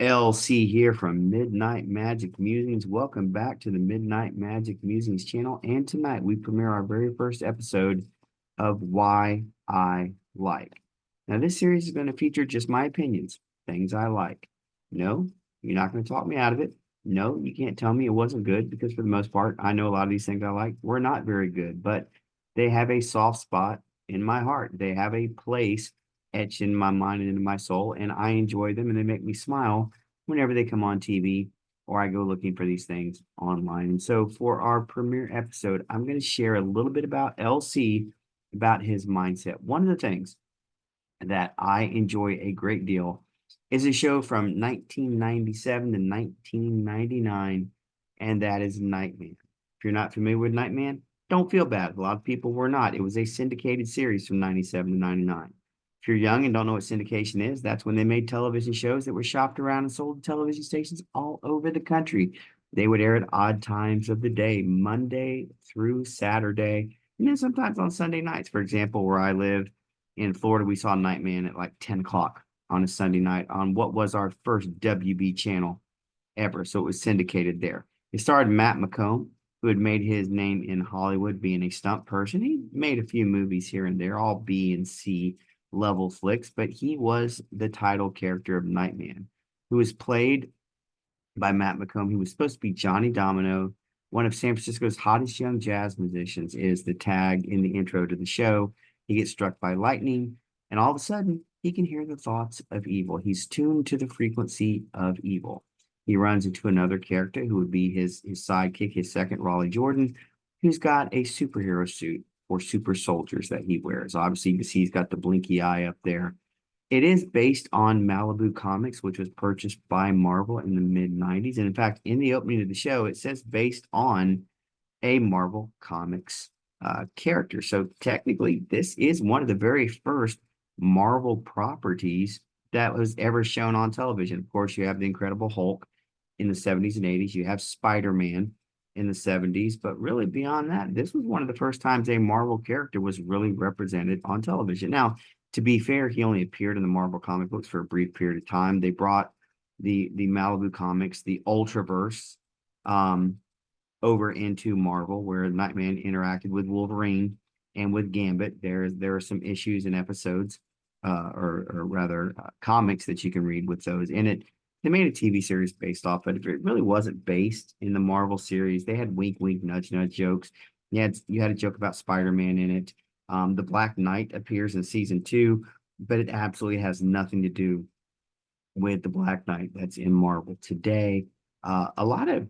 LC here from Midnight Magic Musings. Welcome back to the Midnight Magic Musings channel. And tonight we premiere our very first episode of Why I Like. Now, this series is going to feature just my opinions, things I like. No, you're not going to talk me out of it. No, you can't tell me it wasn't good because for the most part, I know a lot of these things I like were not very good, but they have a soft spot in my heart. They have a place etched in my mind and into my soul, and I enjoy them and they make me smile whenever they come on TV or I go looking for these things online. And so for our premiere episode, I'm going to share a little bit about LC, about his mindset. One of the things that I enjoy a great deal is a show from 1997 to 1999, and that is Nightman. If you're not familiar with Nightman, don't feel bad. A lot of people were not. It was a syndicated series from 97 to 99. If you're young and don't know what syndication is, that's when they made television shows that were shopped around and sold to television stations all over the country. They would air at odd times of the day, Monday through Saturday, and then sometimes on Sunday nights. For example, where I live in Florida, we saw Nightman at like 10 o'clock on a Sunday night on what was our first WB channel ever. So it was syndicated there. It starred Matt McComb, who had made his name in Hollywood being a stunt person. He made a few movies here and there, all B and C level flicks, but he was the title character of Nightman, who was played by Matt McComb. He was supposed to be Johnny Domino, one of San Francisco's hottest young jazz musicians, is the tag in the intro to the show. He gets struck by lightning, and all of a sudden, he can hear the thoughts of evil. He's tuned to the frequency of evil. He runs into another character who would be his sidekick, his second, Raleigh Jordan, who's got a superhero suit or super soldiers that he wears. Obviously, you can see he's got the blinky eye up there. It is based on Malibu Comics, which was purchased by Marvel in the mid 90s. And in fact, in the opening of the show, it says based on a Marvel Comics character. So technically, this is one of the very first Marvel properties that was ever shown on television. Of course, you have the Incredible Hulk in the 70s and 80s. You have Spider-Man in the 70s. But really, beyond that, this was one of the first times a Marvel character was really represented on television. Now, to be fair, he only appeared in the Marvel comic books for a brief period of time. They brought the Malibu Comics, the Ultraverse, over into Marvel, where Nightman interacted with Wolverine and with Gambit. There are some issues and episodes, or rather comics that you can read with those in it. They made a TV series based off of it. It really wasn't based in the Marvel series. They had wink, wink, nudge, nudge jokes. You had a joke about Spider-Man in it. The Black Knight appears in season 2, but it absolutely has nothing to do with the Black Knight that's in Marvel today. A lot of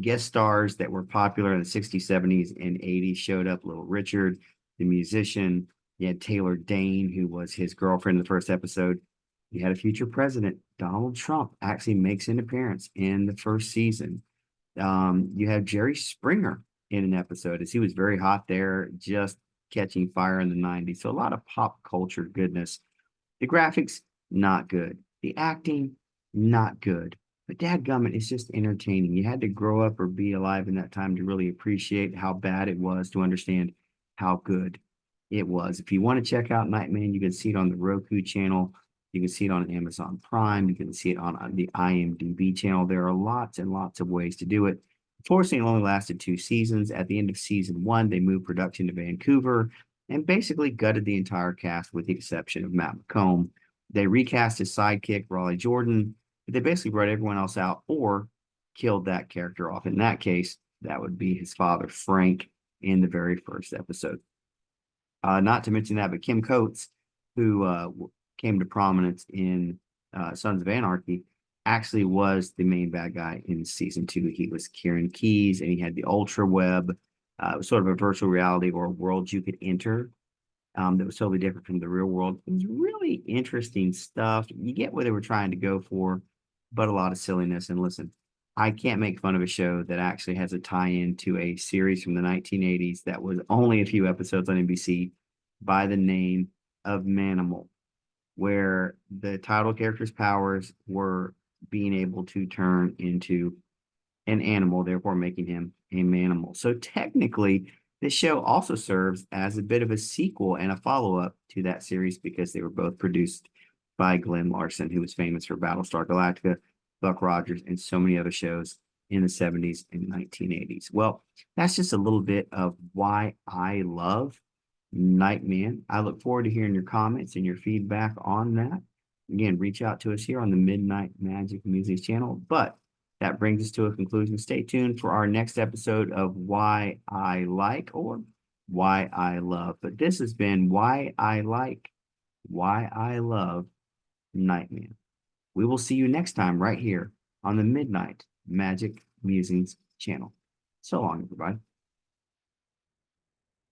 guest stars that were popular in the 60s, 70s, and 80s showed up. Little Richard, the musician. You had Taylor Dane, who was his girlfriend in the first episode. You had a future president, Donald Trump, actually makes an appearance in the first season. You have Jerry Springer in an episode, as he was very hot there, just catching fire in the 90s. So a lot of pop culture goodness. The graphics, not good. The acting, not good. But dadgummit, it's just entertaining. You had to grow up or be alive in that time to really appreciate how bad it was to understand how good it was. If you want to check out Nightman, you can see it on the Roku channel. You can see it on Amazon Prime. You can see it on the IMDb channel. There are lots and lots of ways to do it. Unfortunately, it only lasted 2 seasons. At the end of season 1, they moved production to Vancouver and basically gutted the entire cast with the exception of Matt McComb. They recast his sidekick, Raleigh Jordan, but they basically wrote everyone else out or killed that character off. In that case, that would be his father, Frank, in the very first episode. Not to mention that, but Kim Coates, who came to prominence in Sons of Anarchy, actually was the main bad guy in season 2. He was Kieran Keys, and he had the Ultra Web. It was sort of a virtual reality or a world you could enter that was totally different from the real world. It was really interesting stuff. You get where they were trying to go for, but a lot of silliness. And listen, I can't make fun of a show that actually has a tie-in to a series from the 1980s that was only a few episodes on NBC by the name of Manimal, where the title character's powers were being able to turn into an animal, therefore making him a manimal. So technically, this show also serves as a bit of a sequel and a follow-up to that series because they were both produced by Glenn Larson, who was famous for Battlestar Galactica. Buck Rogers, and so many other shows in the 70s and 1980s. Well, that's just a little bit of why I love Nightman. I look forward to hearing your comments and your feedback on that. Again, reach out to us here on the Midnight Magic Musings channel. But that brings us to a conclusion. Stay tuned for our next episode of Why I Like or Why I Love. But this has been Why I Like, Why I Love Nightman. We will see you next time right here on the Midnight Magic Musings channel. So long, everybody.